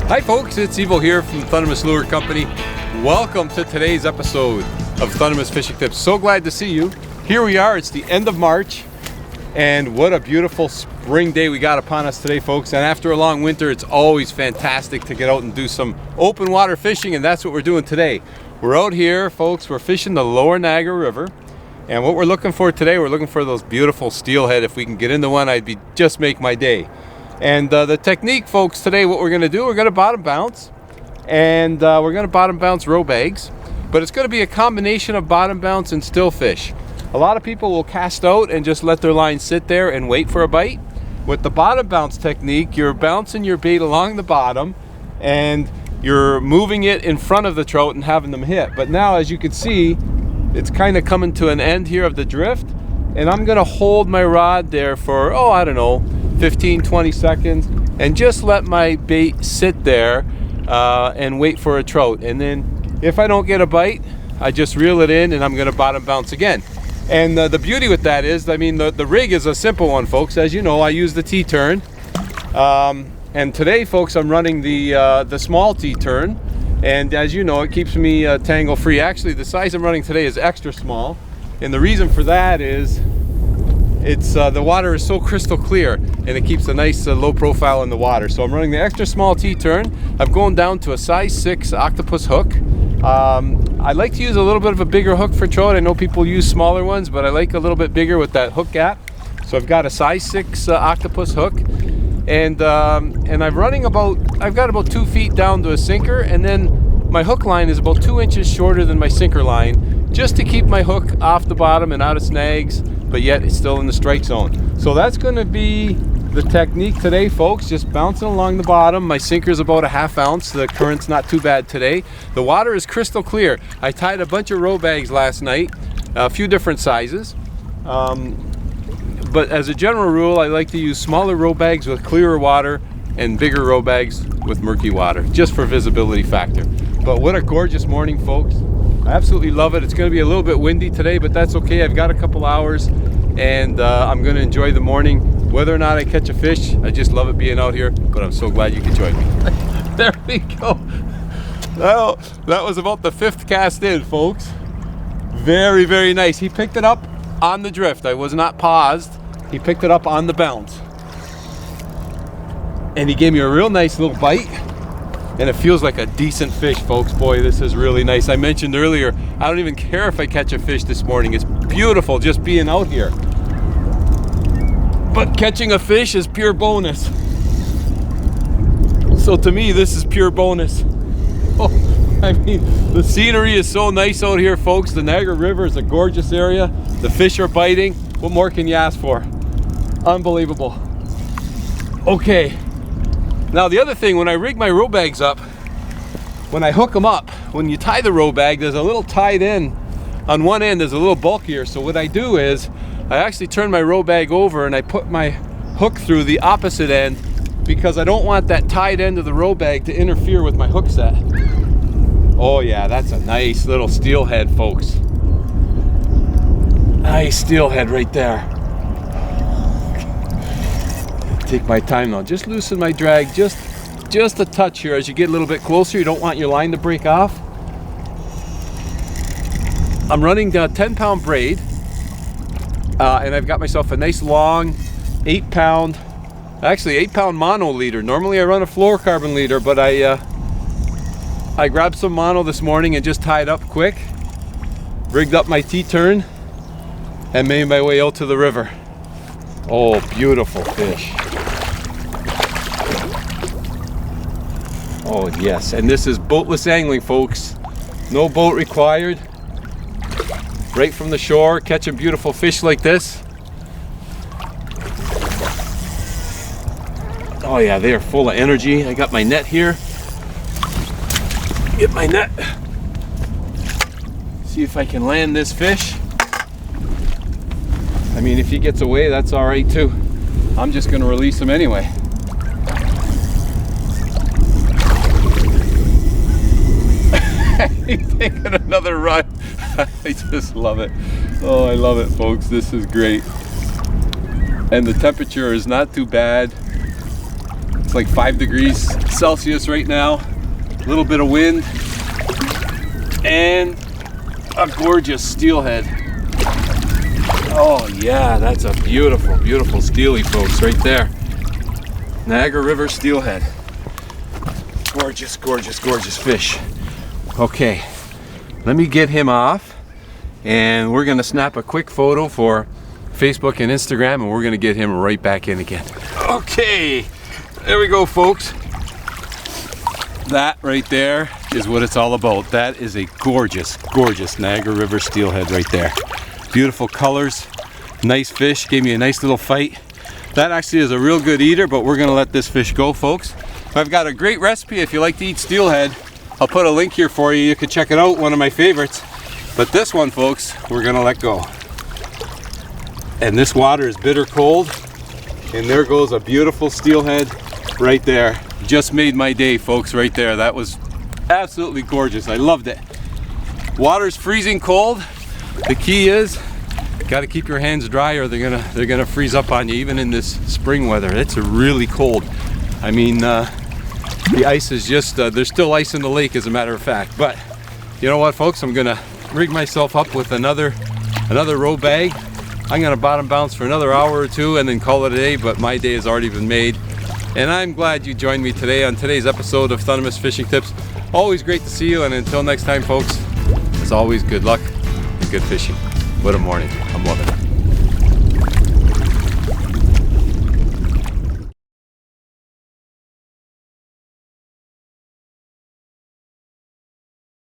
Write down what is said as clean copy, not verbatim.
Hi folks, it's Evo here from Thundermist Lure Company. Welcome to today's episode of Thundermist Fishing Tips. So glad to see you. Here we are, it's the end of March, and what a beautiful spring day we got upon us today, folks. And after a long winter, it's always fantastic to get out and do some open water fishing, and that's what we're doing today. We're out here, folks, we're fishing the Lower Niagara River, and what we're looking for today, we're looking for those beautiful steelhead. If we can get into one, just make my day. And the technique, folks, today what we're going to do, we're going to bottom bounce, and we're going to bottom bounce row bags, but it's going to be a combination of bottom bounce and still fish. A lot of people will cast out and just let their line sit there and wait for a bite. With the bottom bounce technique, you're bouncing your bait along the bottom and you're moving it in front of the trout and having them hit. But now, as you can see, it's kind of coming to an end here of the drift, and I'm going to hold my rod there for, I don't know, 15-20 seconds, and just let my bait sit there and wait for a trout. And then if I don't get a bite, I just reel it in and I'm going to bottom bounce again. And the beauty with that is, I mean, the rig is a simple one, folks. As you know, I use the T-turn, and today, folks, I'm running the small T-turn, and as you know, it keeps me tangle free. Actually, the size I'm running today is extra small, and the reason for that is it's the water is so crystal clear, and it keeps a nice low profile in the water. So I'm running the extra small T-turn. I'm going down to a size 6 octopus hook. I like to use a little bit of a bigger hook for trout. I know people use smaller ones, but I like a little bit bigger with that hook gap. So I've got a size 6 octopus hook, and I've got about 2 feet down to a sinker, and then my hook line is about 2 inches shorter than my sinker line, just to keep my hook off the bottom and out of snags, but yet it's still in the strike zone. So that's going to be the technique today, folks, just bouncing along the bottom. My sinker is about a ½ ounce. The current's not too bad today. The water is crystal clear. I tied a bunch of row bags last night, a few different sizes, but as a general rule, I like to use smaller row bags with clearer water and bigger row bags with murky water, just for visibility factor. But what a gorgeous morning, folks. I absolutely love it. It's going to be a little bit windy today, but that's okay. I've got a couple hours, and I'm going to enjoy the morning. Whether or not I catch a fish, I just love it being out here, but I'm so glad you could join me. There we go. Well, that was about the 5th cast in, folks. Very, very nice. He picked it up on the drift. I was not paused. He picked it up on the bounce. And he gave me a real nice little bite. And it feels like a decent fish, folks. Boy, this is really nice. I mentioned earlier, I don't even care if I catch a fish this morning. It's beautiful just being out here. But catching a fish is pure bonus. So to me, this is pure bonus. Oh, I mean, the scenery is so nice out here, folks. The Niagara River is a gorgeous area. The fish are biting. What more can you ask for? Unbelievable. Okay. Now the other thing, when I rig my row bags up, when I hook them up, when you tie the row bag, there's a little tied in on one end, there's a little bulkier. So what I do is I actually turn my row bag over and I put my hook through the opposite end, because I don't want that tied end of the row bag to interfere with my hook set. Oh yeah, that's a nice little steelhead, folks. Nice steelhead right there. Take my time now. Just loosen my drag just a touch here. As you get a little bit closer, you don't want your line to break off. I'm running a 10-pound braid, and I've got myself a nice long 8-pound mono leader. Normally I run a fluorocarbon leader, but I grabbed some mono this morning and just tied up quick, rigged up my T-turn, and made my way out to the river. Oh, beautiful fish. Oh yes, and this is boatless angling, folks. No boat required. Right from the shore, catching beautiful fish like this. Oh yeah, they are full of energy. I got my net here. Get my net. See if I can land this fish. I mean, if he gets away, that's all right too. I'm just going to release him anyway. He's taking another run. I just love it. Oh, I love it, folks. This is great. And the temperature is not too bad. It's like 5 degrees Celsius right now. A little bit of wind. And a gorgeous steelhead. Oh yeah, that's a beautiful, beautiful steely, folks, right there. Niagara River steelhead. Gorgeous, gorgeous, gorgeous fish. Okay, let me get him off, and we're gonna snap a quick photo for Facebook and Instagram, and we're gonna get him right back in again. Okay, there we go, folks. That right there is what it's all about. That is a gorgeous, gorgeous Niagara River steelhead right there. Beautiful colors, nice fish, gave me a nice little fight. That actually is a real good eater, but we're gonna let this fish go, folks. I've got a great recipe if you like to eat steelhead. I'll put a link here for you. You can check it out, one of my favorites. But this one, folks, we're gonna let go. And this water is bitter cold. And there goes a beautiful steelhead right there. Just made my day, folks, right there. That was absolutely gorgeous. I loved it. Water's freezing cold. The key is, got to keep your hands dry or they're gonna freeze up on you, even in this spring weather. It's really cold. I mean, the ice is just, there's still ice in the lake, as a matter of fact. But you know what, folks? I'm gonna rig myself up with another row bag. I'm gonna bottom bounce for another hour or two and then call it a day, but my day has already been made. And I'm glad you joined me today on today's episode of Thundermist Fishing Tips. Always great to see you, and until next time, folks, as always, good luck and good fishing. What a morning. I'm loving it.